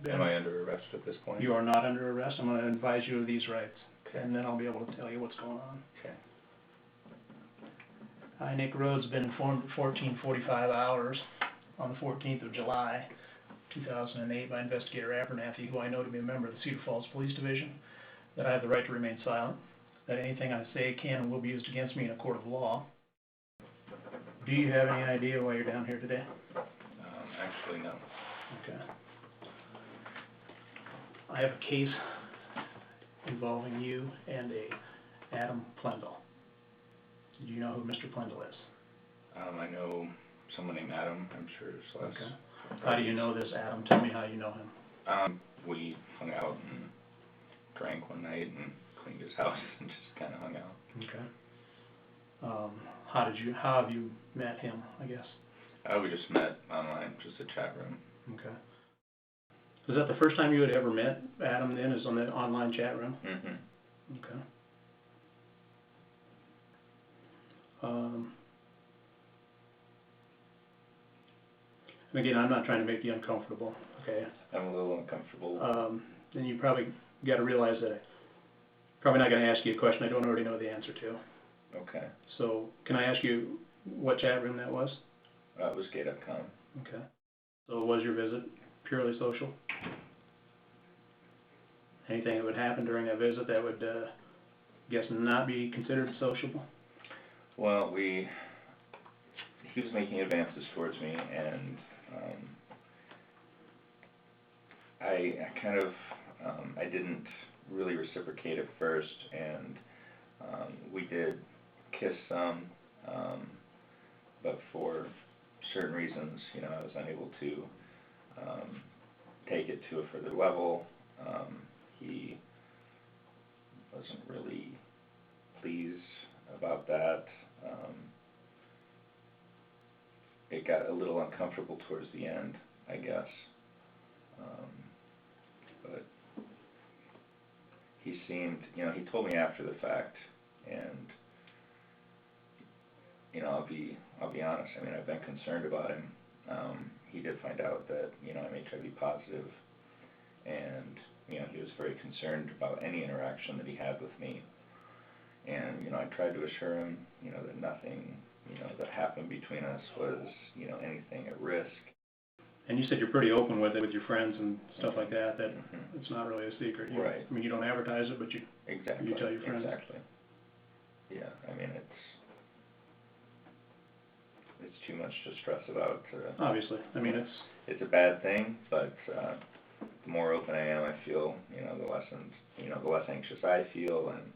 Am I under arrest at this point? You are not under arrest. I'm going to advise you of these rights, Okay. and then I'll be able to tell you what's going on. Okay. I, Nick Rhoades, been informed at 14:45 hours on the 14th of July, 2008 by Investigator Abernathy, who I know to be a member of the Cedar Falls Police Division, that I have the right to remain silent, that anything I say can and will be used against me in a court of law. Do you have any idea why you're down here today? Actually, no. Okay. I have a case involving you and a Adam Plendle. Do you know who Mr. Plendle is? I know someone named Adam, I'm sure. So Okay. How do you know this Adam? Tell me how you know him. We hung out and drank one night and cleaned his house and just kind of hung out. Okay. How have you met him, I guess? We just met online, just a chat room. Okay. Was that the first time you had ever met Adam then, is on the online chat room? Mm-hmm. Okay. And again, I'm not trying to make you uncomfortable, okay? I'm a little uncomfortable. Then you probably got to realize that I'm probably not going to ask you a question I don't already know the answer to. Okay. So, can I ask you what chat room that was? It was gay.com. Okay. So was your visit purely social? Anything that would happen during that visit that would, guess, not be considered sociable? Well, he was making advances towards me, and I didn't really reciprocate at first, and we did kiss some, but for certain reasons, you know, I was unable to take it to a further level. He wasn't really pleased about that. It got a little uncomfortable towards the end, I guess. But he seemed, you know, he told me after the fact, and you know, I'll be honest. I mean, I've been concerned about him. He did find out that, you know, I'm HIV positive, and you know, he was very concerned about any interaction that he had with me. And you know, I tried to assure him, you know, that nothing, you know, that happened between us was, you know, anything at risk. And you said you're pretty open with it with your friends and stuff like that, that Mm-hmm. it's not really a secret. Right. I mean, you don't advertise it, but you Exactly. you tell your friends. Exactly. Yeah, I mean, it's too much to stress about. Obviously. I mean, it's a bad thing, but the more open I am, I feel, you know, the less anxious I feel, and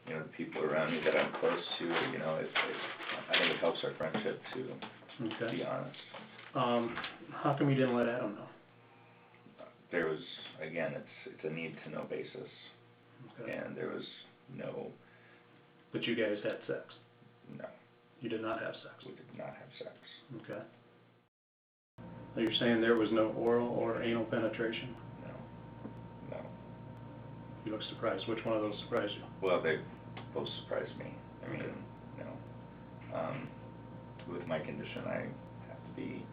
you know, the people around me that I'm close to, you know, I think it helps our friendship to be honest. How come you didn't let Adam know? There was, again, it's a need to know basis, and there was no. But you guys had sex? No. You did not have sex? We did not have sex. Okay. So you're saying there was no oral or anal penetration? No. You look surprised. Which one of those surprised you? Well, they both surprised me. I mean, you know, with my condition, I have to be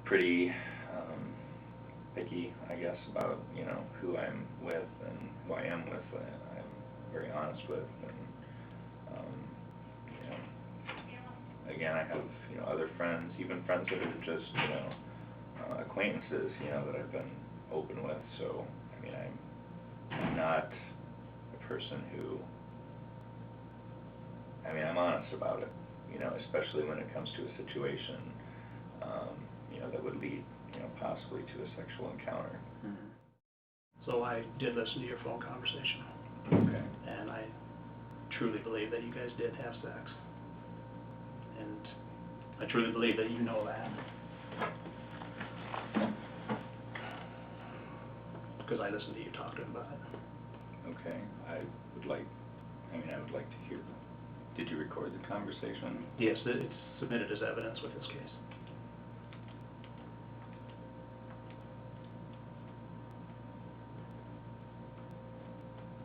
pretty picky, I guess, about, you know, who I'm with and who I am with. I'm very honest with, and you know, again, I have, you know, other friends, even friends that are just, you know, acquaintances, you know, that I've been open with. So, I mean, I'm not a person who, I mean, I'm honest about it, you know, especially when it comes to a situation, you know, that would lead, you know, possibly to a sexual encounter. Mm-hmm. So I did listen to your phone conversation. Okay. And I truly believe that you guys did have sex. And I truly believe that you know that. Because I listened to you talk to him about it. Okay. I would like to hear. Did you record the conversation? Yes, it's submitted as evidence with this case.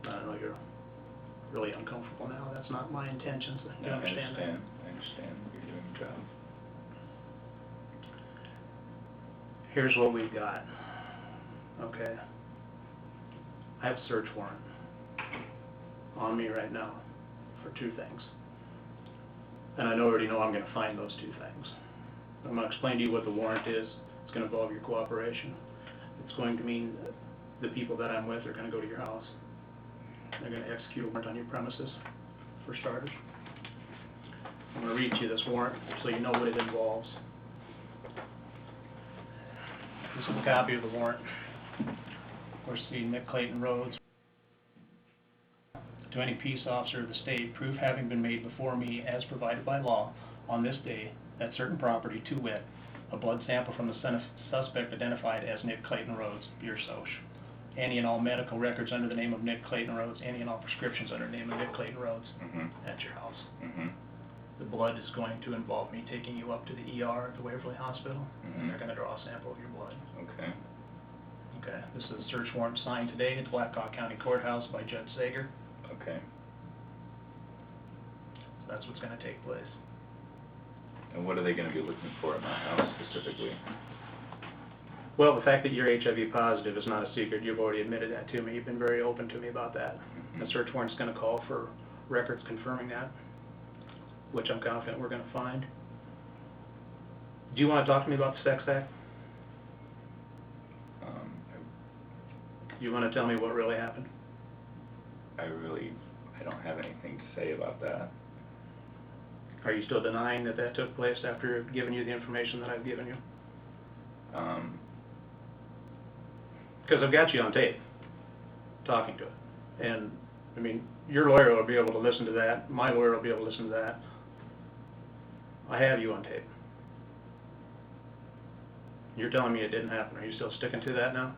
I don't know, you're really uncomfortable now. That's not my intentions. You No, understand that? I understand. You're doing your job. Here's what we've got. Okay. I have a search warrant on me right now for 2 things. And I already know I'm gonna find those 2 things. I'm gonna explain to you what the warrant is. It's gonna involve your cooperation. It's going to mean that the people that I'm with are gonna go to your house. They're gonna execute a warrant on your premises, for starters. I'm gonna read to you this warrant so you know what it involves. This is a copy of the warrant. Of course, the Nick Rhoades. To any peace officer of the state, proof having been made before me as provided by law on this day at certain property, to wit, a blood sample from the suspect identified as Nick Rhoades, Beer Soch. Any and all medical records under the name of Nick Rhoades, any and all prescriptions under the name of Nick Rhoades at your house. The blood is going to involve me taking you up to the ER at the Waverly Hospital, and they're going to draw a sample of your blood. Okay. Okay, this is a search warrant signed today at Blackhawk County Courthouse by Judge Sager. Okay. So that's what's going to take place. And what are they going to be looking for in my house specifically? Well, the fact that you're HIV positive is not a secret. You've already admitted that to me. You've been very open to me about that. The search warrant's going to call for records confirming that, which I'm confident we're going to find. Do you want to talk to me about the sex act? You want to tell me what really happened? I don't have anything to say about that. Are you still denying that that took place after giving you the information that I've given you? Because I've got you on tape, talking to it. And, I mean, your lawyer will be able to listen to that, my lawyer will be able to listen to that. I have you on tape. You're telling me it didn't happen. Are you still sticking to that now?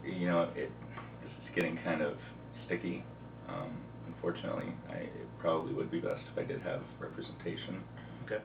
You know, this is getting kind of sticky. Unfortunately, it probably would be best if I did have representation. Okay.